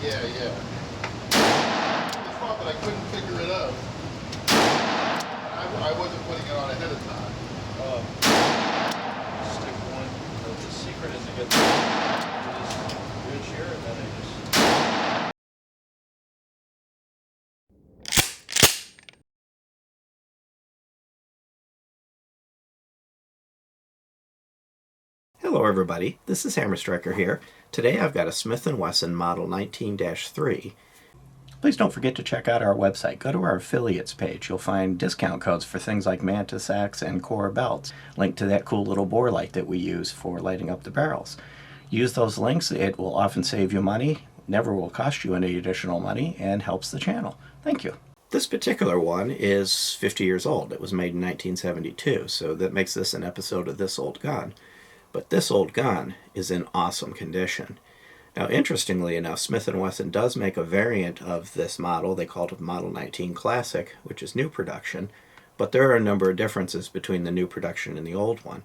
Yeah, yeah. It's fun, but I couldn't figure it out. I wasn't putting it on ahead of time. Um, Stick one. The secret is to get this ridge here, and then I just. Hello everybody, this is Hammer Striker here. Today I've got a Smith & Wesson Model 19-3. Please don't forget to check out our website. Go to our affiliates page. You'll find discount codes for things like Mantis Axe and Core belts. Link to that cool little bore light that we use for lighting up the barrels. Use those links. It will often save you money, never will cost you any additional money, and helps the channel. Thank you. This particular one is 50 years old. It was made in 1972, so that makes this an episode of This Old Gun. But this old gun is in awesome condition. Now, interestingly enough, Smith & Wesson does make a variant of this model. They call it Model 19 Classic, which is new production, but there are a number of differences between the new production and the old one.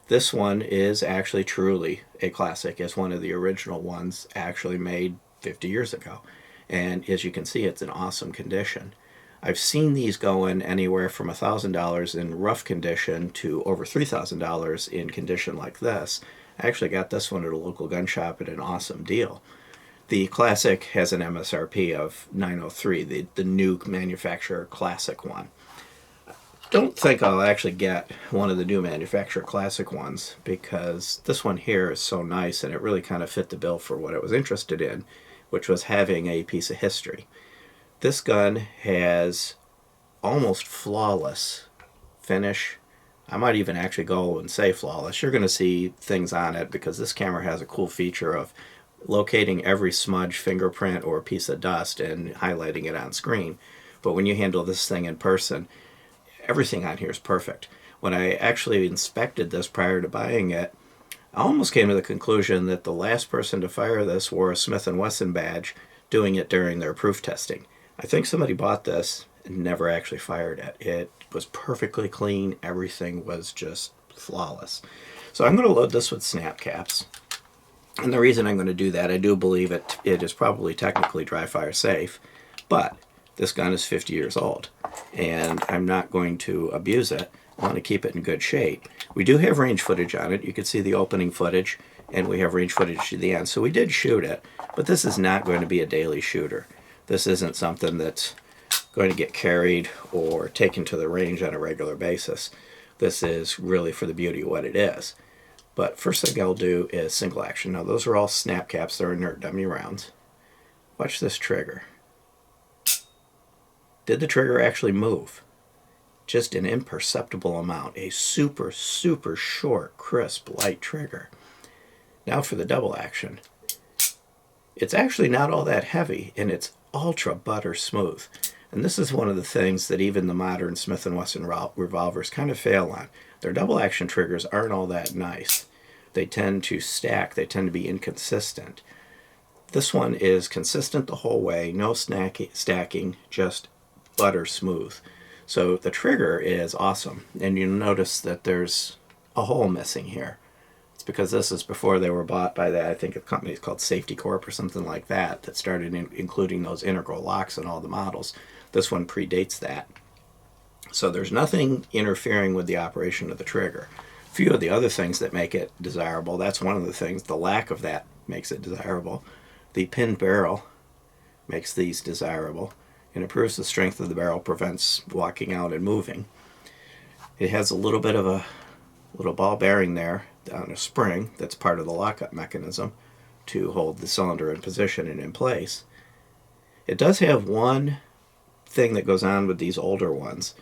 This one is actually truly a classic. It's one of the original ones actually made 50 years ago. And as you can see, it's in awesome condition. I've seen these going anywhere from $1,000 in rough condition to over $3,000 in condition like this. I actually got this one at a local gun shop at an awesome deal. The Classic has an MSRP of $903, the new manufacturer Classic one. Don't think I'll actually get one of the new manufacturer Classic ones because this one here is so nice and it really kind of fit the bill for what I was interested in, which was having a piece of history. This gun has almost flawless finish. I might even actually go and say flawless. You're going to see things on it because this camera has a cool feature of locating every smudge, fingerprint, or piece of dust and highlighting it on screen. But when you handle this thing in person, everything on here is perfect. When I actually inspected this prior to buying it, I almost came to the conclusion that the last person to fire this wore a Smith & Wesson badge doing it during their proof testing. I think somebody bought this and never actually fired it. It was perfectly clean. Everything was just flawless. So I'm going to load this with snap caps. And the reason I'm going to do that, I do believe it is probably technically dry fire safe, but this gun is 50 years old and I'm not going to abuse it. I want to keep it in good shape. We do have range footage on it. You can see the opening footage and we have range footage to the end. So we did shoot it, but this is not going to be a daily shooter. This isn't something that's going to get carried or taken to the range on a regular basis. This is really for the beauty of what it is. But first thing I'll do is single action. Now those are all snap caps. They're inert dummy rounds. Watch this trigger. Did the trigger actually move? Just an imperceptible amount. A super, super short, crisp, light trigger. Now for the double action. It's actually not all that heavy and it's ultra butter smooth. And this is one of the things that even the modern Smith & Wesson revolvers kind of fail on. Their double action triggers aren't all that nice. They tend to stack, they tend to be inconsistent. This one is consistent the whole way, no stacking, just butter smooth. So the trigger is awesome. And you'll notice that there's a hole missing here. It's because this is before they were bought by that, I think a company called Safety Corp or something like that, that started including those integral locks in all the models. This one predates that. So there's nothing interfering with the operation of the trigger. A few of the other things that make it desirable, that's one of the things, the lack of that makes it desirable. The pinned barrel makes these desirable and improves the strength of the barrel, prevents walking out and moving. It has a little bit of a little ball bearing there on a spring that's part of the lockup mechanism to hold the cylinder in position and in place. It does have one thing that goes on with these older ones.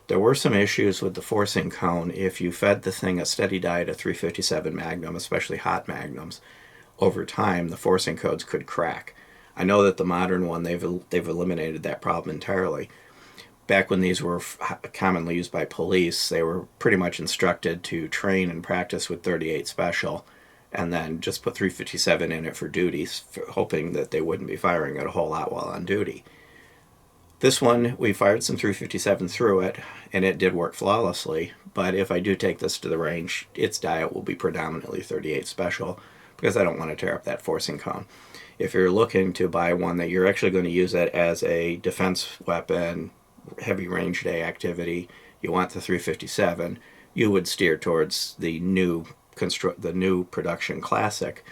There were some issues with the forcing cone. If you fed the thing a steady diet of 357 Magnum, especially hot Magnums, over time the forcing cones could crack. I know that the modern one, they've eliminated that problem entirely. Back when these were commonly used by police, they were pretty much instructed to train and practice with 38 Special and then just put 357 in it for duties, hoping that they wouldn't be firing it a whole lot while on duty. This one, we fired some 357 through it, and it did work flawlessly, but if I do take this to the range, its diet will be predominantly 38 Special because I don't want to tear up that forcing cone. If you're looking to buy one that you're actually going to use it as a defense weapon, heavy range day activity, you want the 357, you would steer towards the new production classic.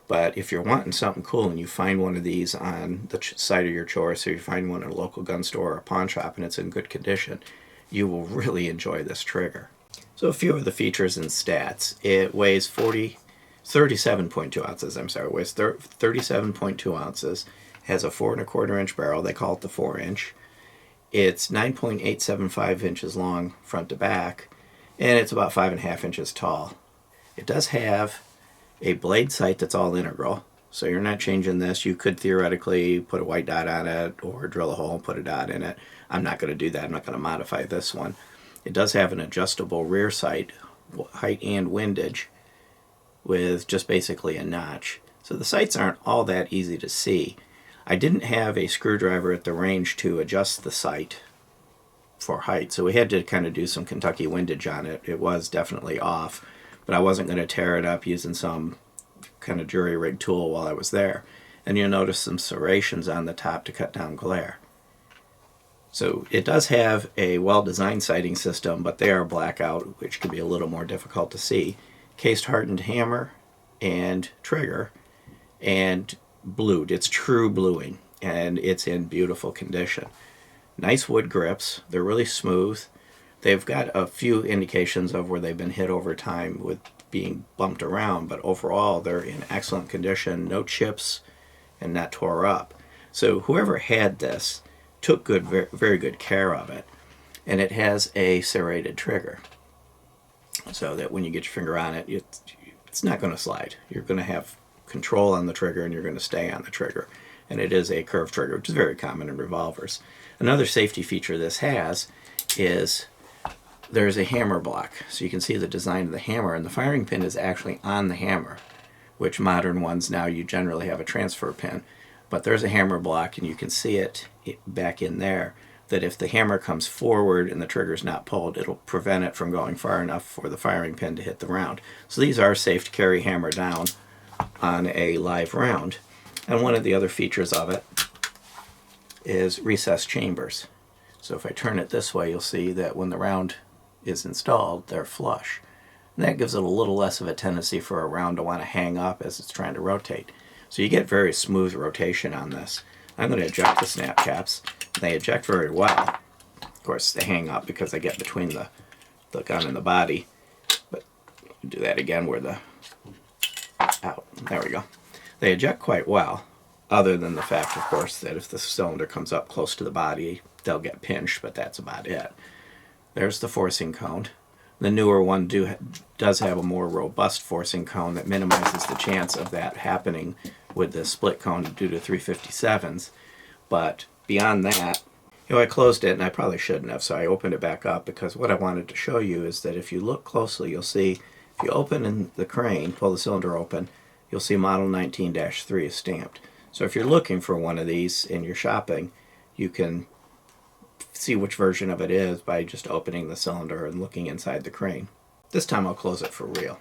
But if you're wanting something cool and you find one of these on the side of your choice, or you find one at a local gun store or a pawn shop and it's in good condition, you will really enjoy this trigger. So a few of the features and stats. It weighs 37.2 ounces, it weighs 37.2 ounces, has a 4¼ inch barrel, they call it the 4-inch. It's 9.875 inches long front to back, and it's about 5.5 inches tall. It does have a blade sight that's all integral, so you're not changing this. You could theoretically put a white dot on it or drill a hole and put a dot in it. I'm not going to do that. I'm not going to modify this one. It does have an adjustable rear sight, height and windage, with just basically a notch. So the sights aren't all that easy to see. I didn't have a screwdriver at the range to adjust the sight for height, so we had to kind of do some Kentucky windage on it. It was definitely off, but I wasn't going to tear it up using some kind of jury rig tool while I was there. And you'll notice some serrations on the top to cut down glare. So it does have a well-designed sighting system, but they are blackout, which can be a little more difficult to see. Cased hardened hammer and trigger, and blued. It's true bluing, and it's in beautiful condition. Nice wood grips. They're really smooth. They've got a few indications of where they've been hit over time with being bumped around, but overall they're in excellent condition, no chips, and not tore up. So whoever had this took very good care of it. And it has a serrated trigger, so that when you get your finger on it, it's not going to slide. You're going to have control on the trigger, and you're going to stay on the trigger. And it is a curved trigger, which is very common in revolvers. Another safety feature this has is there's a hammer block. So you can see the design of the hammer, and the firing pin is actually on the hammer, which modern ones now you generally have a transfer pin. But there's a hammer block, and you can see it back in there, that if the hammer comes forward and the trigger's not pulled, it'll prevent it from going far enough for the firing pin to hit the round. So these are safe to carry hammer down on a live round. And one of the other features of it is recessed chambers. So if I turn it this way, you'll see that when the round is installed, they're flush. And that gives it a little less of a tendency for a round to want to hang up as it's trying to rotate. So you get very smooth rotation on this. I'm going to eject the snap caps. They eject very well. Of course, they hang up because they get between the gun and the body. But do that again where the... out. There we go. They eject quite well, other than the fact, of course, that if the cylinder comes up close to the body, they'll get pinched, but that's about it. There's the forcing cone. The newer one does have a more robust forcing cone that minimizes the chance of that happening with the split cone due to 357s. But beyond that, I closed it, and I probably shouldn't have, so I opened it back up, because what I wanted to show you is that if you look closely, you'll see, if you open in the crane, pull the cylinder open, you'll see Model 19-3 is stamped. So if you're looking for one of these and you're shopping, you can see which version of it is by just opening the cylinder and looking inside the crane. This time I'll close it for real.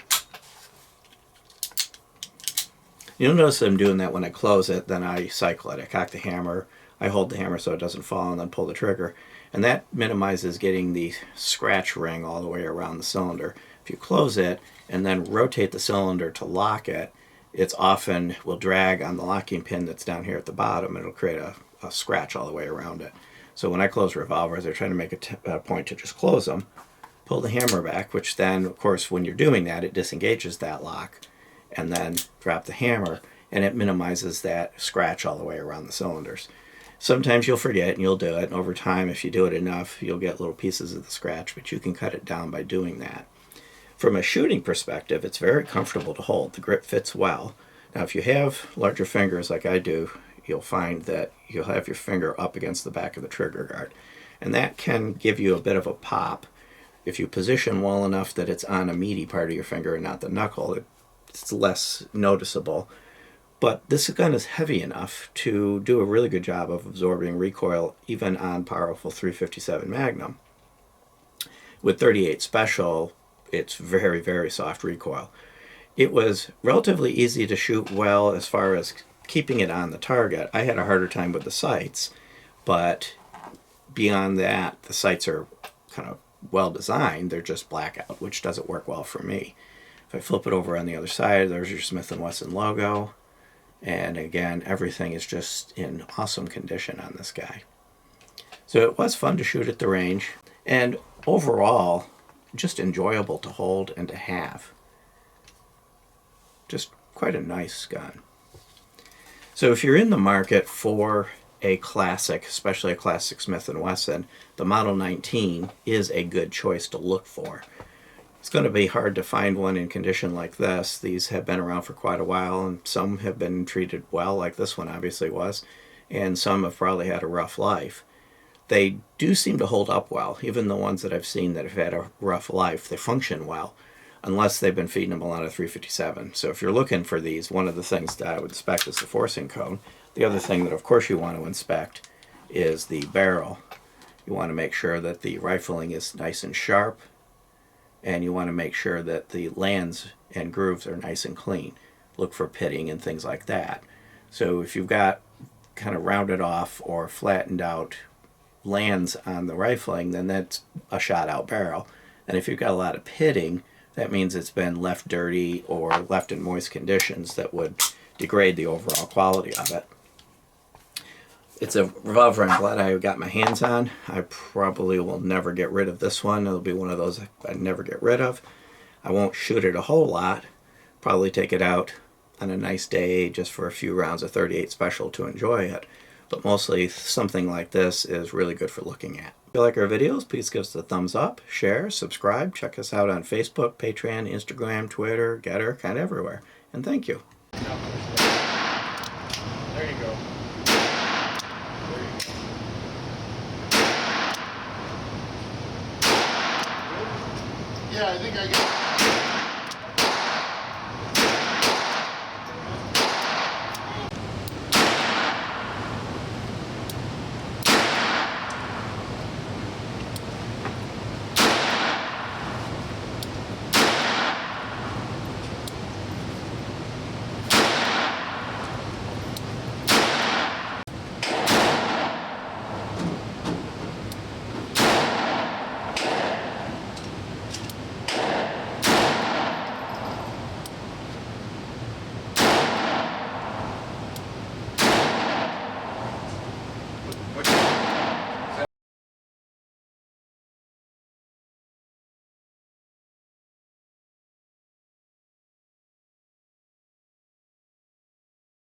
You'll notice I'm doing that when I close it, then I cycle it. I cock the hammer, I hold the hammer so it doesn't fall, and then pull the trigger. And that minimizes getting the scratch ring all the way around the cylinder. If you close it and then rotate the cylinder to lock it, it's often will drag on the locking pin that's down here at the bottom, and it'll create a scratch all the way around it. So when I close revolvers, they're trying to make a point to just close them, pull the hammer back, which then, of course, when you're doing that, it disengages that lock, and then drop the hammer, and it minimizes that scratch all the way around the cylinders. Sometimes you'll forget and you'll do it, and over time, if you do it enough, you'll get little pieces of the scratch, but you can cut it down by doing that. From a shooting perspective, it's very comfortable to hold. The grip fits well. Now, if you have larger fingers like I do, you'll find that you'll have your finger up against the back of the trigger guard. And that can give you a bit of a pop. If you position well enough that it's on a meaty part of your finger and not the knuckle, it's less noticeable. But this gun is heavy enough to do a really good job of absorbing recoil even on powerful 357 Magnum. With 38 Special, it's very, very soft recoil. It was relatively easy to shoot well as far as keeping it on the target. I had a harder time with the sights, but beyond that, the sights are kind of well designed. They're just blackout, which doesn't work well for me. If I flip it over on the other side, there's your Smith & Wesson logo. And again, everything is just in awesome condition on this guy. So it was fun to shoot at the range, and overall, just enjoyable to hold and to have. Just quite a nice gun. So if you're in the market for a classic, especially a classic Smith & Wesson, the Model 19 is a good choice to look for. It's going to be hard to find one in condition like this. These have been around for quite a while, and some have been treated well, like this one obviously was, and some have probably had a rough life. They do seem to hold up well. Even the ones that I've seen that have had a rough life, they function well, unless they've been feeding them a lot of 357. So if you're looking for these, one of the things that I would inspect is the forcing cone. The other thing that of course you want to inspect is the barrel. You want to make sure that the rifling is nice and sharp, and you want to make sure that the lands and grooves are nice and clean. Look for pitting and things like that. So if you've got kind of rounded off or flattened out lands on the rifling, then that's a shot out barrel. And if you've got a lot of pitting, that means it's been left dirty or left in moist conditions that would degrade the overall quality of it. It's a revolver I'm glad I got my hands on. I probably will never get rid of this one. It'll be one of those I never get rid of. I won't shoot it a whole lot. Probably take it out on a nice day just for a few rounds of 38 Special to enjoy it. But mostly something like this is really good for looking at. If you like our videos, please give us a thumbs up, share, subscribe. Check us out on Facebook, Patreon, Instagram, Twitter, Getter, kind of everywhere. And thank you. There you go. Yeah, I think I got